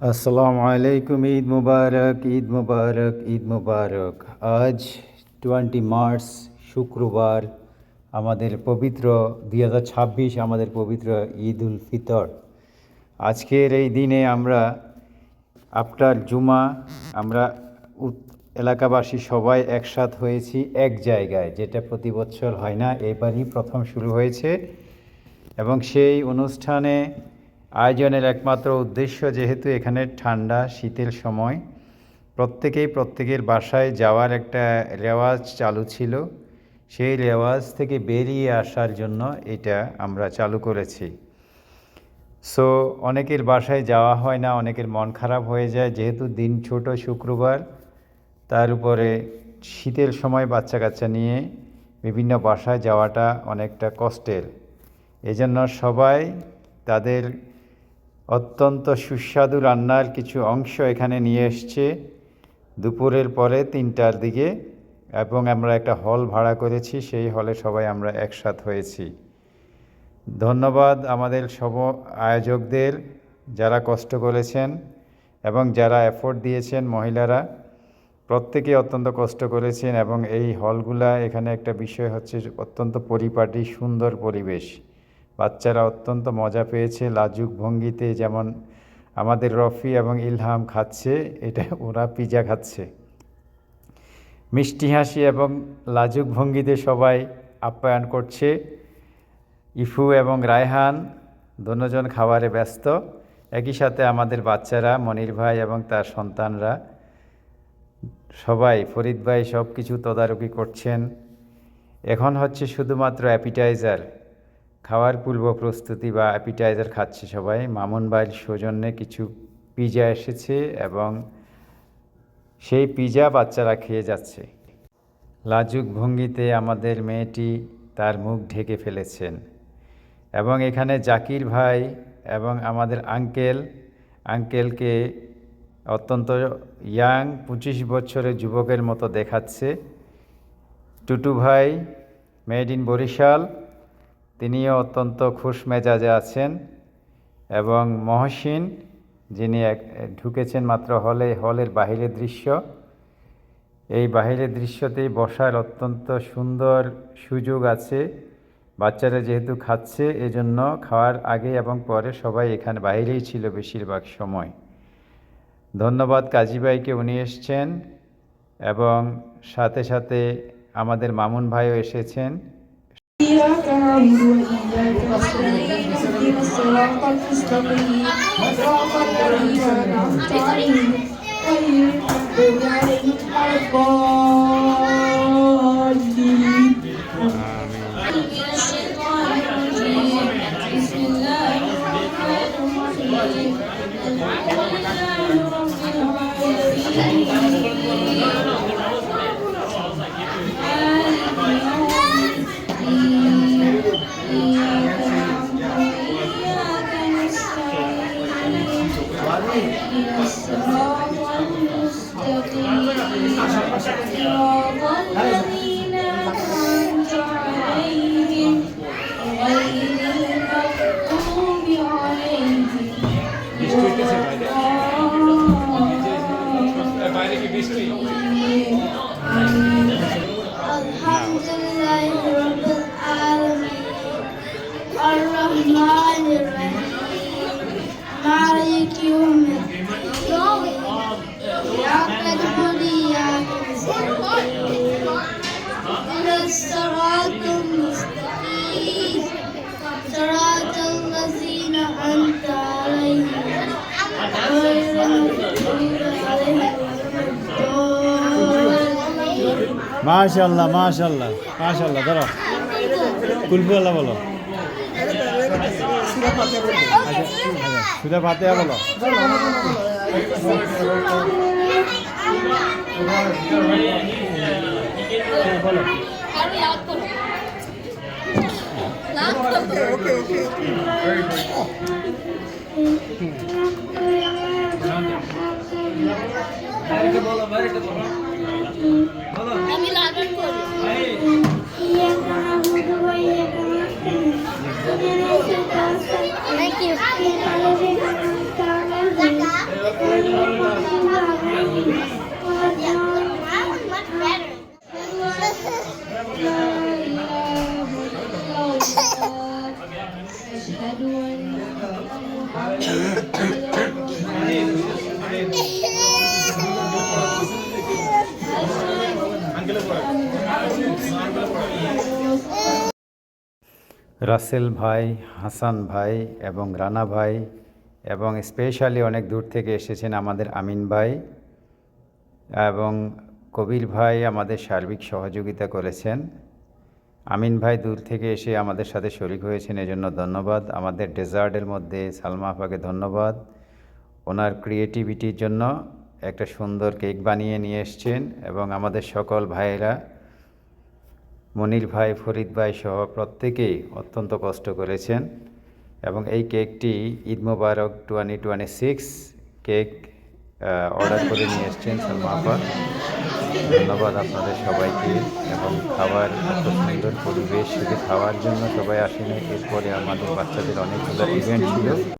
আসসালামু আলাইকুম। ঈদ মুবারক, ঈদ মুবারক, ঈদ মুবারক। আজ 20 মার্চ শুক্রবার, আমাদের পবিত্র 2026 আমাদের পবিত্র ঈদ উল ফিতর। আজকের এই দিনে আমরা আফটার জুমা আমরা এলাকাবাসী সবাই একসাথ হয়েছি এক জায়গায়, যেটা প্রতি বছর হয় না, এবারই প্রথম শুরু হয়েছে। এবং সেই অনুষ্ঠানে আয়োজনের একমাত্র উদ্দেশ্য, যেহেতু এখানে ঠান্ডা শীতের সময় প্রত্যেকের বাসায় যাওয়ার একটা রেওয়াজ চালু ছিল, সেই রেওয়াজ থেকে বেরিয়ে আসার জন্য এটা আমরা চালু করেছি। সো অনেকের বাসায় যাওয়া হয় না, অনেকের মন খারাপ হয়ে যায়, যেহেতু দিন ছোট শুক্রবার, তার উপরে শীতের সময় বাচ্চা কাচ্চা নিয়ে বিভিন্ন বাসায় যাওয়াটা অনেকটা কষ্টের। এজন্য সবাই তাদের অত্যন্ত সুস্বাদু রান্নার কিছু অংশ এখানে নিয়ে এসছে দুপুরের পরে 3টার দিকে, এবং আমরা একটা হল ভাড়া করেছি, সেই হলে সবাই আমরা একসাথ হয়েছি। ধন্যবাদ আমাদের সব আয়োজকদের, যারা কষ্ট করেছেন এবং যারা এফোর্ট দিয়েছেন। মহিলারা প্রত্যেকে অত্যন্ত কষ্ট করেছেন, এবং এই হলগুলা এখানে একটা বিষয় হচ্ছে অত্যন্ত পরিপাটি, সুন্দর পরিবেশ। বাচ্চারা অত্যন্ত মজা পেয়েছে লাজুক ভঙ্গিতে, যেমন আমাদের রফি এবং ইলহাম খাচ্ছে, এটা ওরা পিজা খাচ্ছে। মিষ্টি হাসি এবং লাজুক ভঙ্গিতে সবাই আপ্যায়ন করছে। ইফু এবং রায়হান দুজন খাবারে ব্যস্ত, একই সাথে আমাদের বাচ্চারা, মনির ভাই এবং তার সন্তানরা সবাই, ফরিদ ভাই সব কিছু তদারকি করছেন। এখন হচ্ছে শুধুমাত্র অ্যাপিটাইজার, খাওয়ার পূর্ব প্রস্তুতি বা অ্যাপিটাইজার খাচ্ছে সবাই। মামুন ভাইয়ের সৌজন্যে কিছু পিজা এসেছে এবং সেই পিজা বাচ্চারা খেয়ে যাচ্ছে। লাজুক ভঙ্গিতে আমাদের মেয়েটি তার মুখ ঢেকে ফেলেছেন। এবং এখানে জাকির ভাই এবং আমাদের আঙ্কেলকে অত্যন্ত ইয়াং, 25 বছরের যুবকের মতো দেখাচ্ছে। টুটু ভাই মেড ইন বরিশাল, তিনিও অত্যন্ত খুশ মেজাজে আছেন। এবং মহসিন, যিনি ঢুকেছেন মাত্র হলের বাহিরের দৃশ্য, এই বাহিরের দৃশ্যতেই বসার অত্যন্ত সুন্দর সুযোগ আছে। বাচ্চারা যেহেতু খাচ্ছে, এজন্য খাওয়ার আগে এবং পরে সবাই এখানে বাইরেই ছিল বেশিরভাগ সময়। ধন্যবাদ কাজী ভাইকে, উনি এসছেন, এবং সাথে সাথে আমাদের মামুন ভাইও এসেছেন। إياك نعبد وإياك نستعين اهدنا الصراط المستقيم صراط الذين أنعمت عليهم غير المغضوب عليهم ولا الضالين. الشيطان الرجيم بسم الله الرحمن الرحيم الحمد لله رب الصراط المستقيم صراط الذين أنعمت عليهم غير المغضوب عليهم الحمد لله رب العالمين الرحمن الرحيم مالك يوم الدين إياك نعبد وإياك نستعين اهدنا الصراط المستقيم صراط الذين أنعمت عليهم غير المغضوب عليهم মাশাআল্লাহ, মাশাআল্লাহ, মাশাআল্লাহ। ধরো কুলফুল্লাহ বলো, সুরা ফাতিহা বলো। আমি লাগান করি। Thank you. Much better. Rasel ভাই, হাসান ভাই এবং রানা ভাই এবং স্পেশালি অনেক দূর থেকে এসেছেন আমাদের আমিন ভাই এবং কবির ভাই আমাদের সার্বিক সহযোগিতা করেছেন। আমিন ভাই দূর থেকে এসে আমাদের সাথে শরিক হয়েছেন, এজন্য ধন্যবাদ। আমাদের ডেজার্টের মধ্যে সালমা আপাকে ধন্যবাদ, ওনার ক্রিয়েটিভিটির জন্য একটা সুন্দর কেক বানিয়ে নিয়ে এসছেন। এবং আমাদের সকল ভাইয়েরা মনির ভাই, ফরিদ ভাই সহ প্রত্যেকেই অত্যন্ত কষ্ট করেছেন এবং এই কেকটি ঈদ মোবারক 2026 কেক অর্ডার করে নিয়ে এসছেন সালমা আপা। ধন্যবাদ আপনাদের সবাইকে। এবং খাবার এত সুন্দর পরিবেশ, শুধু খাওয়ার জন্য সবাই আসেনি, এরপরে আমাদের বাচ্চাদের অনেকগুলো ইভেন্ট ছিল।